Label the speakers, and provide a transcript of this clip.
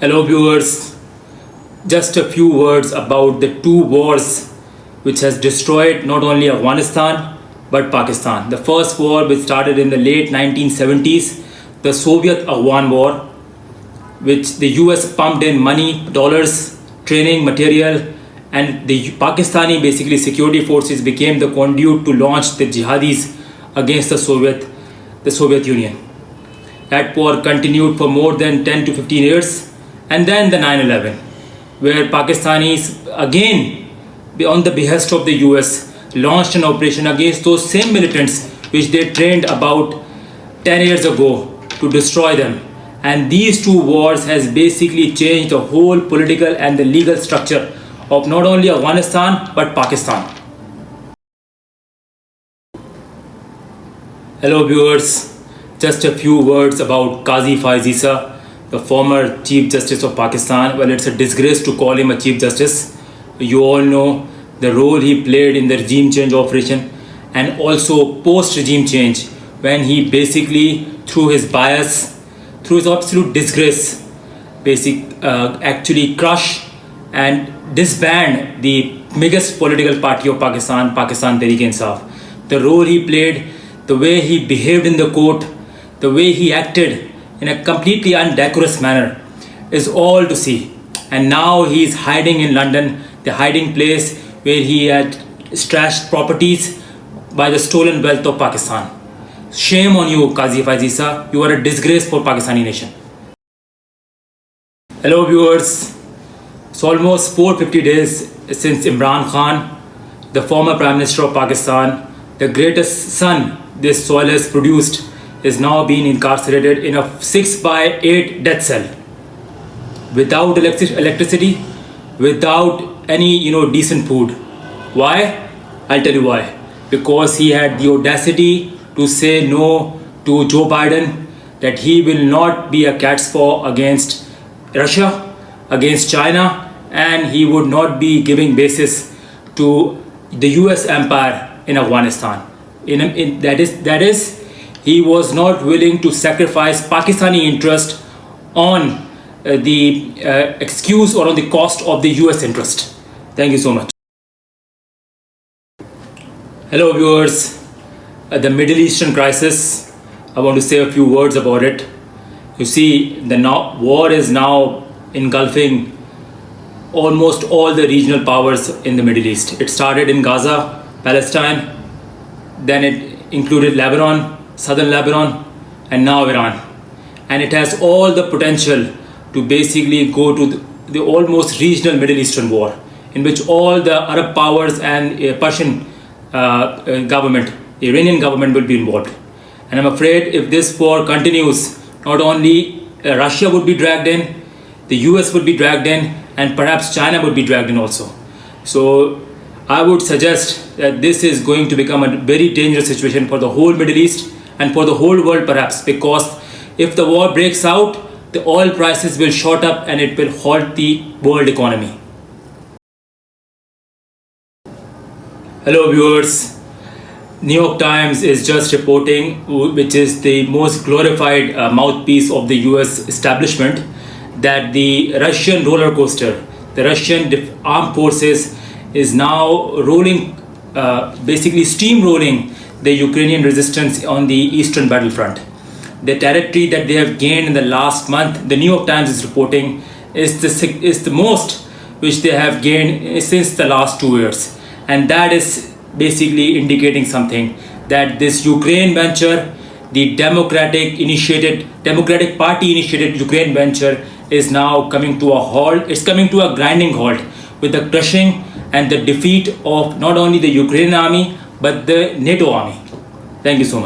Speaker 1: Hello, viewers. Just a few words about the two wars which has destroyed not only Afghanistan but Pakistan. The first war, which started in the late 1970s, the Soviet-Afghan War, which the US pumped in money, dollars, training, material, and the Pakistani basically security forces became the conduit to launch the jihadis against the Soviet Union. That war continued for more than 10 to 15 years. And then the 9/11, where Pakistanis, again, on the behest of the US, launched an operation against those same militants which they trained about 10 years ago to destroy them. And these two wars has basically changed the whole political and the legal structure of not only Afghanistan but Pakistan. Hello viewers, just a few words about Kazi Fisa, the former Chief Justice of Pakistan. Well, it's a disgrace to call him a Chief Justice. You all know the role he played in the regime change operation and also post-regime change, when he basically, through his bias, through his absolute disgrace, actually crush and disband the biggest political party of Pakistan, Pakistan Tehreek-e-Insaf. The role he played, the way he behaved in the court, the way he acted in a completely undecorous manner is all to see. And now he is hiding in London, the hiding place where he had stashed properties by the stolen wealth of Pakistan. Shame on you, Kazi Fisa. You are a disgrace for Pakistani nation. Hello viewers. It's almost 450 days since Imran Khan, the former Prime Minister of Pakistan, the greatest son this soil has produced, is now being incarcerated in a 6x8 death cell, without electricity, without any decent food. Why? I'll tell you why. Because he had the audacity to say no to Joe Biden, that he will not be a cat's paw against Russia, against China, and he would not be giving basis to the US empire in Afghanistan. That is, he was not willing to sacrifice Pakistani interest on the excuse or on the cost of the US interest. Thank you so much. Hello viewers. The Middle Eastern crisis, I want to say a few words about it. You see, the war is now engulfing almost all the regional powers in the Middle East. It started in Gaza, Palestine, then it included Lebanon, southern Lebanon, and now Iran. And it has all the potential to basically go to the almost regional Middle Eastern war, in which all the Arab powers and Persian government, the Iranian government, will be involved. And I'm afraid if this war continues, not only Russia would be dragged in, the US would be dragged in, and perhaps China would be dragged in also. So I would suggest that this is going to become a very dangerous situation for the whole Middle East and for the whole world perhaps, because if the war breaks out, the oil prices will shoot up and it will halt the world economy. Hello viewers. New York Times is just reporting, which is the most glorified mouthpiece of the US establishment, that the Russian roller coaster, the Russian armed forces, is now basically steamrolling the Ukrainian resistance on the eastern battlefront. The territory that they have gained in the last month, the New York Times is reporting, is the most which they have gained since the last 2 years. And that is basically indicating something, that this Ukraine venture, the Democratic Party initiated Ukraine venture, is now coming to a halt. It's coming to a grinding halt with the crushing and the defeat of not only the Ukrainian army but the NATO army. Thank you so much.